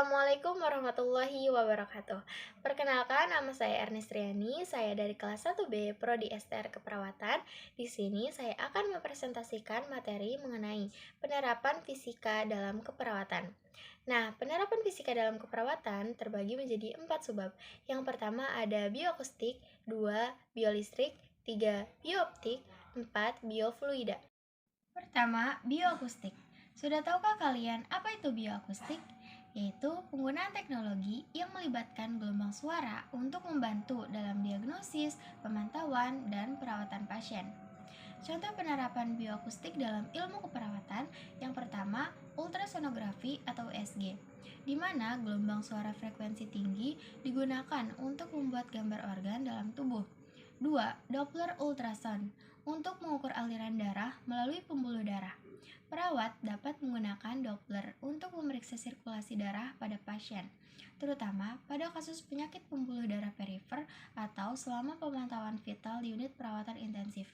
Assalamualaikum warahmatullahi wabarakatuh. Perkenalkan, nama saya Ernistriani. Saya dari kelas 1B Prodi STR Keperawatan. Di sini saya akan mempresentasikan materi mengenai penerapan fisika dalam keperawatan. Nah, penerapan fisika dalam keperawatan terbagi menjadi 4 subbab. Yang pertama ada bioakustik, 2 biolistrik, 3 biooptik, 4 biofluida. Pertama, bioakustik. Sudah tahukah kalian apa itu bioakustik? Yaitu penggunaan teknologi yang melibatkan gelombang suara untuk membantu dalam diagnosis, pemantauan, dan perawatan pasien. Contoh penerapan bioakustik dalam ilmu keperawatan yang pertama, ultrasonografi atau USG, di mana gelombang suara frekuensi tinggi digunakan untuk membuat gambar organ dalam tubuh. 2. Doppler ultrasound untuk mengukur aliran darah melalui pembuluh darah. Perawat dapat menggunakan Doppler untuk memeriksa sirkulasi darah pada pasien, terutama pada kasus penyakit pembuluh darah perifer atau selama pemantauan vital di unit perawatan intensif.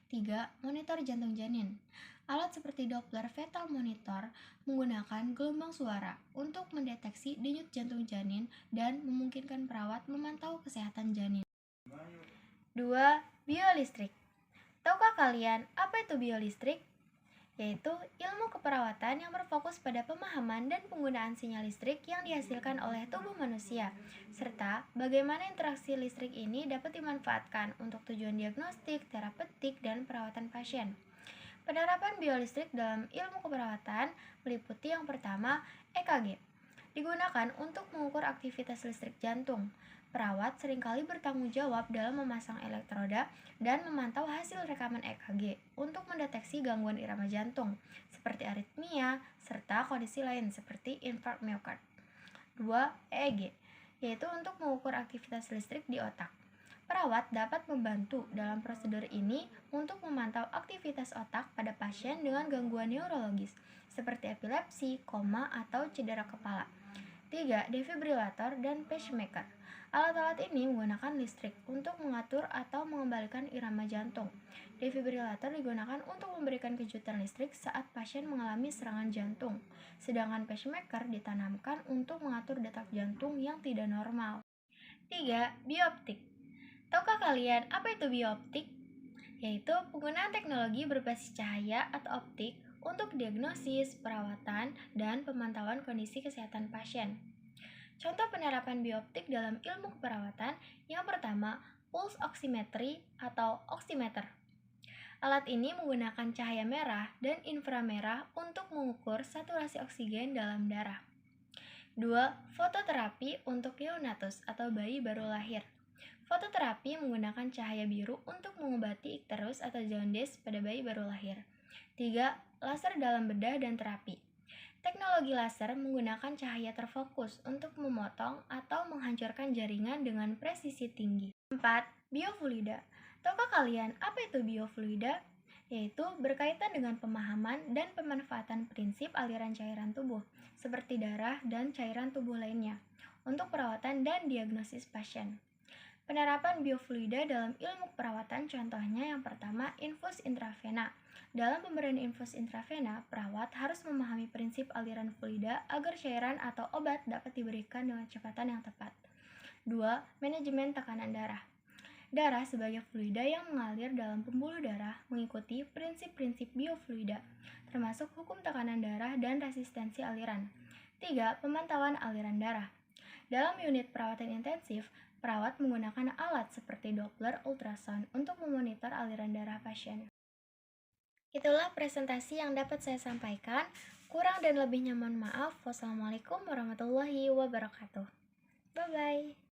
3. Monitor jantung janin. Alat seperti Doppler fetal monitor menggunakan gelombang suara untuk mendeteksi denyut jantung janin dan memungkinkan perawat memantau kesehatan janin. 2. Biolistrik. Tahukah kalian apa itu biolistrik? Yaitu ilmu keperawatan yang berfokus pada pemahaman dan penggunaan sinyal listrik yang dihasilkan oleh tubuh manusia, serta bagaimana interaksi listrik ini dapat dimanfaatkan untuk tujuan diagnostik, terapeutik, dan perawatan pasien. Penerapan biolistrik dalam ilmu keperawatan meliputi yang pertama, EKG. Digunakan untuk mengukur aktivitas listrik jantung. Perawat seringkali bertanggung jawab dalam memasang elektroda dan memantau hasil rekaman EKG untuk mendeteksi gangguan irama jantung, seperti aritmia, serta kondisi lain seperti infark miokard. 2. EEG, yaitu untuk mengukur aktivitas listrik di otak. Perawat dapat membantu dalam prosedur ini untuk memantau aktivitas otak pada pasien dengan gangguan neurologis, seperti epilepsi, koma, atau cedera kepala. 3. Defibrilator dan pacemaker. Alat-alat ini menggunakan listrik untuk mengatur atau mengembalikan irama jantung. Defibrilator digunakan untuk memberikan kejutan listrik saat pasien mengalami serangan jantung, sedangkan pacemaker ditanamkan untuk mengatur detak jantung yang tidak normal. 3. Bioptik. Tahukah kalian apa itu bioptik? Yaitu penggunaan teknologi berbasis cahaya atau optik untuk diagnosis, perawatan, dan pemantauan kondisi kesehatan pasien. Contoh penerapan bioptik dalam ilmu keperawatan yang pertama, pulse oximetry atau oximeter. Alat ini menggunakan cahaya merah dan inframerah untuk mengukur saturasi oksigen dalam darah. 2. Fototerapi untuk neonatus atau bayi baru lahir. Fototerapi menggunakan cahaya biru untuk mengobati ikterus atau jaundice pada bayi baru lahir. 3. Laser dalam bedah dan terapi. Teknologi laser menggunakan cahaya terfokus untuk memotong atau menghancurkan jaringan dengan presisi tinggi. 4. Biofluida. Tahukah kalian apa itu biofluida? Yaitu berkaitan dengan pemahaman dan pemanfaatan prinsip aliran cairan tubuh, seperti darah dan cairan tubuh lainnya, untuk perawatan dan diagnosis pasien. Penerapan biofluida dalam ilmu perawatan contohnya yang pertama, infus intravena. Dalam pemberian infus intravena, perawat harus memahami prinsip aliran fluida agar cairan atau obat dapat diberikan dengan kecepatan yang tepat. 2. Manajemen tekanan darah. Darah sebagai fluida yang mengalir dalam pembuluh darah mengikuti prinsip-prinsip biofluida, termasuk hukum tekanan darah dan resistensi aliran. 3. Pemantauan aliran darah. Dalam unit perawatan intensif, perawat menggunakan alat seperti Doppler ultrasound untuk memonitor aliran darah pasien. Itulah presentasi yang dapat saya sampaikan. Kurang dan lebihnya mohon maaf. Wassalamualaikum warahmatullahi wabarakatuh. Bye-bye.